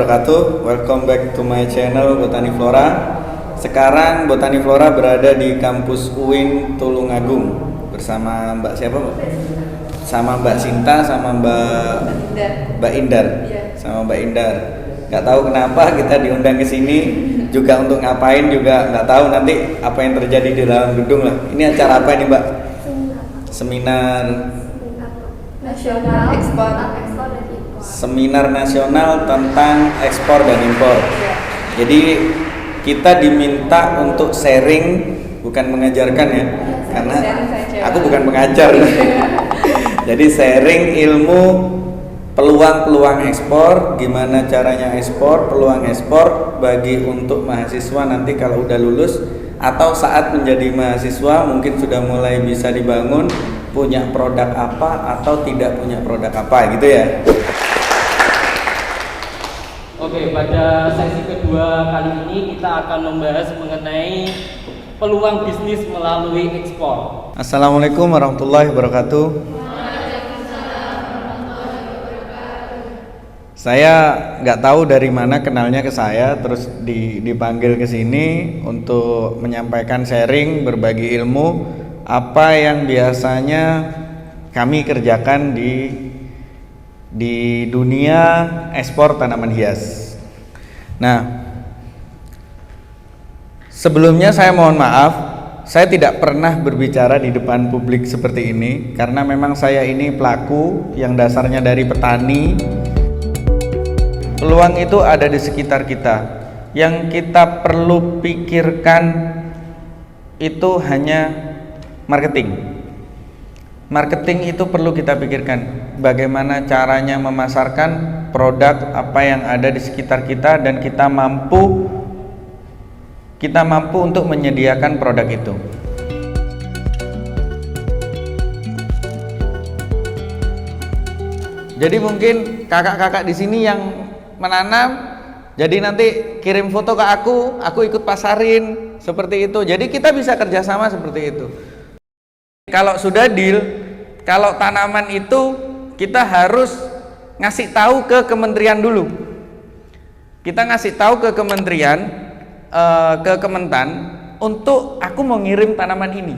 wabarakatuh. Welcome back to my channel Botani Flora. Sekarang Botani Flora berada di kampus UIN Tulungagung bersama Mbak siapa, Mbak? Sama Mbak Sinta, sama Mbak Indar. Sama Mbak Indar. Gak tahu kenapa kita diundang ke sini juga untuk ngapain juga nggak tahu, nanti apa yang terjadi di dalam gedung lah. Ini acara apa ini, Mbak? Seminar nasional ekspor dan impor. Seminar nasional tentang ekspor dan impor. Jadi kita diminta untuk sharing, bukan mengajarkan ya, karena aku bukan pengajar. Jadi sharing ilmu peluang-peluang ekspor, gimana caranya ekspor, peluang ekspor bagi untuk mahasiswa nanti kalau udah lulus atau saat menjadi mahasiswa mungkin sudah mulai bisa dibangun punya produk apa atau tidak punya produk apa gitu ya. Oke, pada sesi kedua kali ini kita akan membahas mengenai peluang bisnis melalui ekspor. Assalamualaikum warahmatullahi wabarakatuh. Saya nggak tahu dari mana kenalnya ke saya, terus dipanggil ke sini untuk menyampaikan sharing, berbagi ilmu apa yang biasanya kami kerjakan di dunia ekspor tanaman hias. Nah, sebelumnya saya mohon maaf, saya tidak pernah berbicara di depan publik seperti ini karena memang saya ini pelaku yang dasarnya dari petani. Peluang itu ada di sekitar kita. Yang kita perlu pikirkan itu hanya marketing. Marketing itu perlu kita pikirkan. Bagaimana caranya memasarkan produk apa yang ada di sekitar kita dan kita mampu untuk menyediakan produk itu. Jadi mungkin kakak-kakak di sini yang menanam, jadi nanti kirim foto ke aku ikut pasarin seperti itu. Jadi kita bisa kerjasama seperti itu. Kalau sudah deal, kalau tanaman itu kita harus ngasih tahu ke kementerian dulu. Kita ngasih tahu ke kementerian, ke Kementan untuk aku mau ngirim tanaman ini.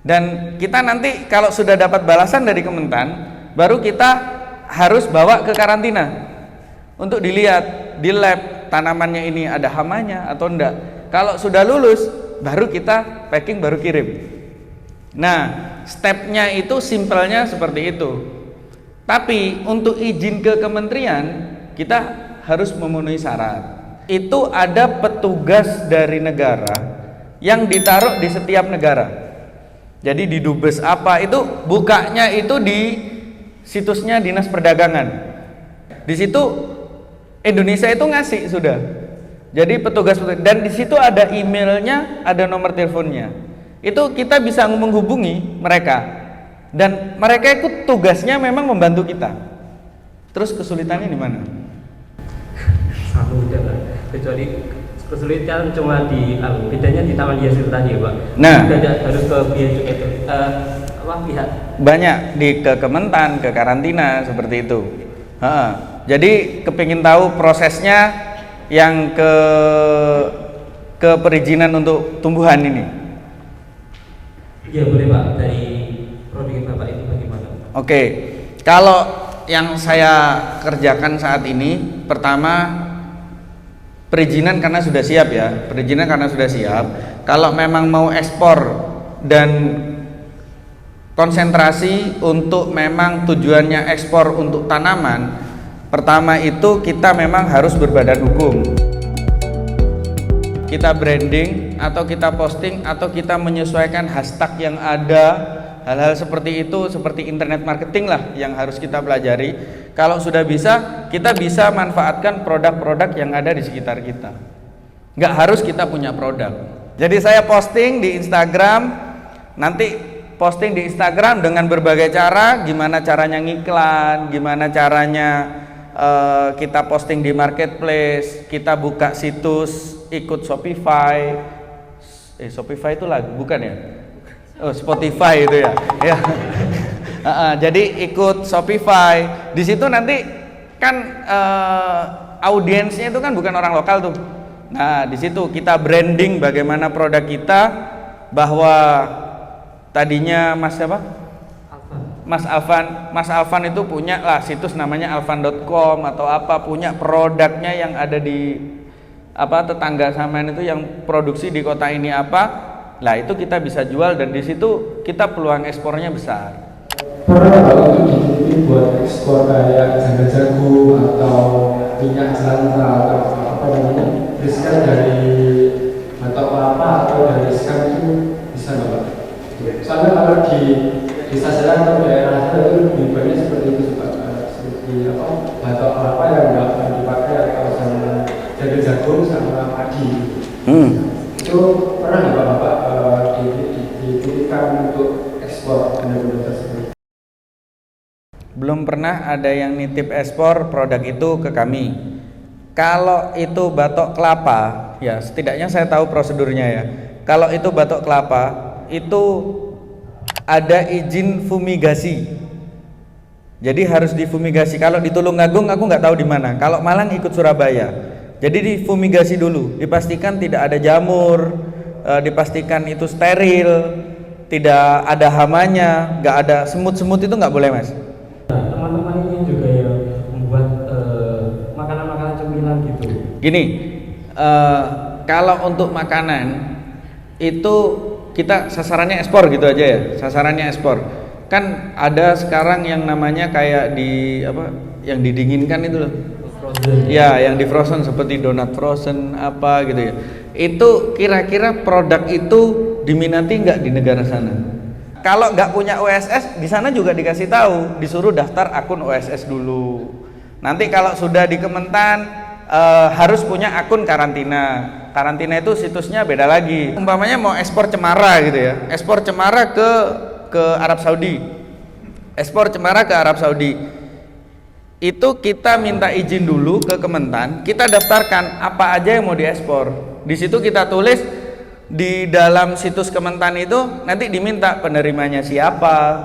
Dan kita nanti kalau sudah dapat balasan dari Kementan, baru kita harus bawa ke karantina untuk dilihat di lab tanamannya ini ada hamanya atau enggak. Kalau sudah lulus baru kita packing, baru kirim. Nah, stepnya itu simpelnya seperti itu. Tapi untuk izin ke kementerian kita harus memenuhi syarat. Itu ada petugas dari negara yang ditaruh di setiap negara. Jadi di dubes apa itu bukanya itu di situsnya Dinas Perdagangan. Di situ Indonesia itu ngasih sudah. Jadi petugas dan di situ ada emailnya, ada nomor teleponnya. Itu kita bisa menghubungi mereka. Dan mereka itu tugasnya memang membantu kita. Terus kesulitannya di mana? Sama udah lah. Kecuali kesulitan cuma bedanya di taman hias itu tadi ya, Pak. Nah, harus ke pihak banyak ke Kementan, ke karantina seperti itu. Jadi kepingin tahu prosesnya yang ke perizinan untuk tumbuhan ini. Iya boleh Pak, dari produk Bapak itu bagaimana? Oke, kalau yang saya kerjakan saat ini, pertama perizinan karena sudah siap ya, perizinan karena sudah siap. Kalau memang mau ekspor dan konsentrasi untuk memang tujuannya ekspor untuk tanaman, pertama itu kita memang harus berbadan hukum. Kita branding atau kita posting atau kita menyesuaikan hashtag yang ada, hal-hal seperti itu, seperti internet marketing lah yang harus kita pelajari. Kalau sudah bisa, kita bisa manfaatkan produk-produk yang ada di sekitar kita. Nggak harus kita punya produk. Jadi saya posting di Instagram, nanti posting di Instagram dengan berbagai cara, gimana caranya ngiklan, gimana caranya kita posting di marketplace, kita buka situs, ikut Shopify. Shopify itu lagu bukan ya? Oh, Spotify itu ya. Ya. Jadi ikut Shopify. Di situ nanti kan audiensnya itu kan bukan orang lokal tuh. Nah, di situ kita branding bagaimana produk kita, bahwa tadinya Mas siapa? Mas Alvan itu punya lah situs namanya alvan.com atau apa, punya produknya yang ada di tetangga sampean itu yang produksi di kota ini apa. Lah itu kita bisa jual, dan di situ kita peluang ekspornya besar. Pernah nggak untuk dititipin buat ekspor kayak jagung atau minyak jelantah atau apa namanya riskan dari batok kelapa atau dari riskan itu bisa nggak Pak? Soalnya kalau di desa saya atau daerah saya itu lebih banyak seperti itu Pak, seperti batok kelapa yang nggak dipakai atau sama jagung sama padi. Itu pernah nggak Bapak dititipkan untuk ekspor benda-benda tersebut? Belum pernah ada yang nitip ekspor produk itu ke kami. Kalau itu batok kelapa, ya setidaknya saya tahu prosedurnya ya. Kalau itu batok kelapa, itu ada izin fumigasi. Jadi harus difumigasi. Kalau di Tulungagung aku nggak tahu di mana. Kalau Malang ikut Surabaya. Jadi difumigasi dulu, dipastikan tidak ada jamur, dipastikan itu steril, tidak ada hamanya, nggak ada semut-semut, itu nggak boleh Mas. Teman-teman ini juga ya membuat makanan-makanan cemilan gitu. Gini, kalau untuk makanan itu kita sasarannya ekspor gitu aja ya, sasarannya ekspor. Kan ada sekarang yang namanya kayak yang didinginkan itu loh. Frozen. Ya, yang di frozen seperti donat frozen apa gitu ya. Itu kira-kira produk itu diminati nggak di negara sana? Kalau nggak punya OSS, di sana juga dikasih tahu, disuruh daftar akun OSS dulu. Nanti kalau sudah di Kementan harus punya akun karantina. Karantina itu situsnya beda lagi. Umpamanya mau ekspor cemara gitu ya, ekspor cemara ke Arab Saudi, ekspor cemara ke Arab Saudi. Itu kita minta izin dulu ke Kementan, kita daftarkan apa aja yang mau diekspor. Di situ kita tulis. Di dalam situs Kementan itu nanti diminta penerimanya siapa,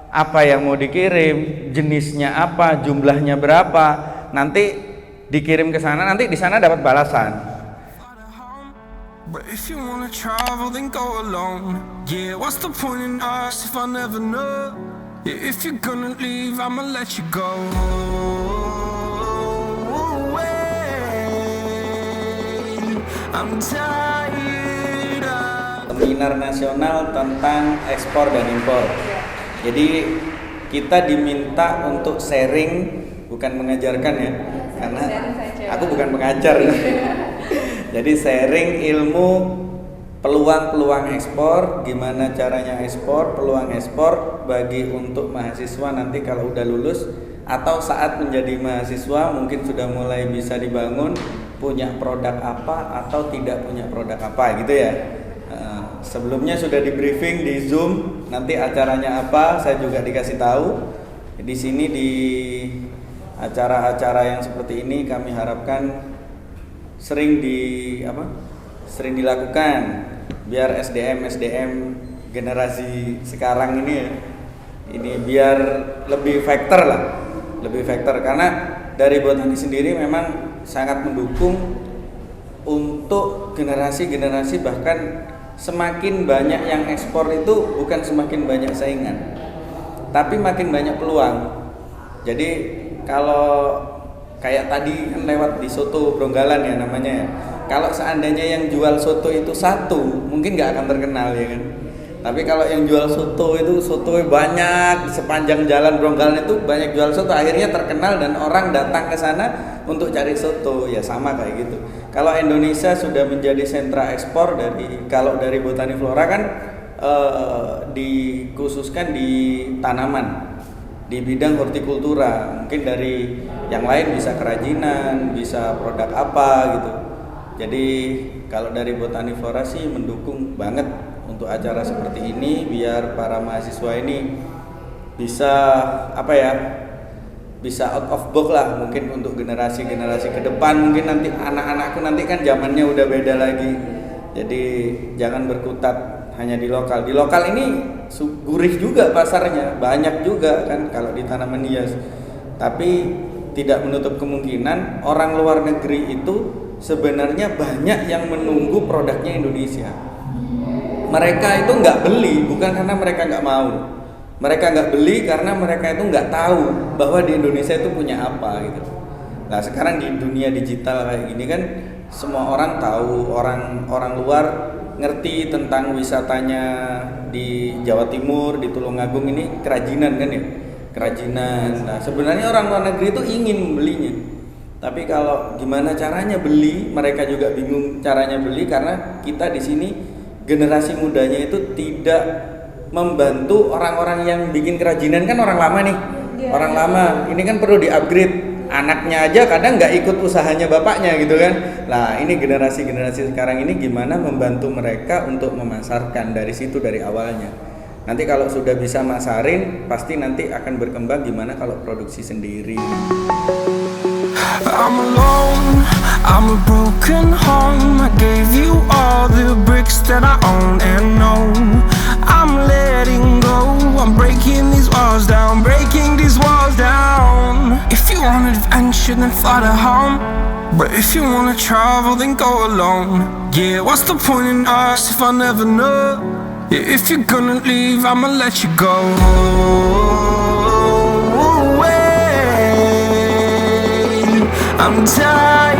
apa yang mau dikirim, jenisnya apa, jumlahnya berapa, nanti dikirim ke sana, nanti di sana dapat balasan. But if you wanna travel, then go alone. Yeah, what's the point in us if I never know? Yeah, if you're gonna leave, I'ma let you go. I'm tired. Seminar nasional tentang ekspor dan impor. Jadi kita diminta untuk sharing, bukan mengajarkan ya, karena aku bukan pengajar. Jadi sharing ilmu peluang-peluang ekspor, gimana caranya ekspor, peluang ekspor bagi untuk mahasiswa nanti kalau udah lulus atau saat menjadi mahasiswa mungkin sudah mulai bisa dibangun punya produk apa atau tidak punya produk apa gitu ya. Sebelumnya sudah di briefing di Zoom, nanti acaranya apa saya juga dikasih tahu. Di sini di acara-acara yang seperti ini kami harapkan sering dilakukan biar SDM generasi sekarang ini ya, ini biar lebih factor lah, lebih factor, karena dari Botani sendiri memang sangat mendukung untuk generasi-generasi, bahkan semakin banyak yang ekspor itu bukan semakin banyak saingan, tapi makin banyak peluang. Jadi kalau kayak tadi kan lewat di soto Bronggalan ya namanya ya. Kalau seandainya yang jual soto itu satu, mungkin nggak akan terkenal ya kan. Tapi kalau yang jual soto itu soto banyak, di sepanjang jalan Bronggalan itu banyak jual soto, akhirnya terkenal dan orang datang ke sana untuk cari soto. Ya sama kayak gitu. Kalau Indonesia sudah menjadi sentra ekspor kalau dari Botani Flora kan dikhususkan di tanaman, di bidang hortikultura. Mungkin dari yang lain bisa kerajinan, bisa produk apa gitu. Jadi kalau dari Botani Flora sih mendukung banget untuk acara seperti ini, biar para mahasiswa ini bisa bisa out of box lah, mungkin untuk generasi-generasi ke depan. Mungkin nanti anak-anakku nanti kan zamannya udah beda lagi, jadi jangan berkutat hanya di lokal. Di lokal ini gurih juga pasarnya, banyak juga kan kalau di tanaman hias, tapi tidak menutup kemungkinan orang luar negeri itu sebenarnya banyak yang menunggu produknya Indonesia. Mereka itu nggak beli bukan karena mereka nggak mau, mereka nggak beli karena mereka itu nggak tahu bahwa di Indonesia itu punya apa gitu. Nah sekarang di dunia digital kayak gini kan semua orang tahu, orang luar ngerti tentang wisatanya di Jawa Timur, di Tulungagung ini kerajinan kan ya, kerajinan. Nah sebenarnya orang luar negeri itu ingin membelinya, tapi kalau gimana caranya beli, mereka juga bingung caranya beli karena kita di sini generasi mudanya itu tidak membantu orang-orang yang bikin kerajinan kan orang lama nih, orang lama ini kan perlu di-upgrade. Anaknya aja kadang nggak ikut usahanya bapaknya gitu kan. Nah ini generasi sekarang ini gimana membantu mereka untuk memasarkan dari situ dari awalnya. Nanti kalau sudah bisa masarin pasti nanti akan berkembang gimana kalau produksi sendiri. I'm alone, I'm a broken home. I gave you all the bricks that I own and know. I'm letting go, I'm breaking these walls down, breaking these walls down. If you want adventure, then fly to home. But if you wanna travel, then go alone. Yeah, what's the point in us if I never know? Yeah, if you're gonna leave, I'ma let you go. I'm tired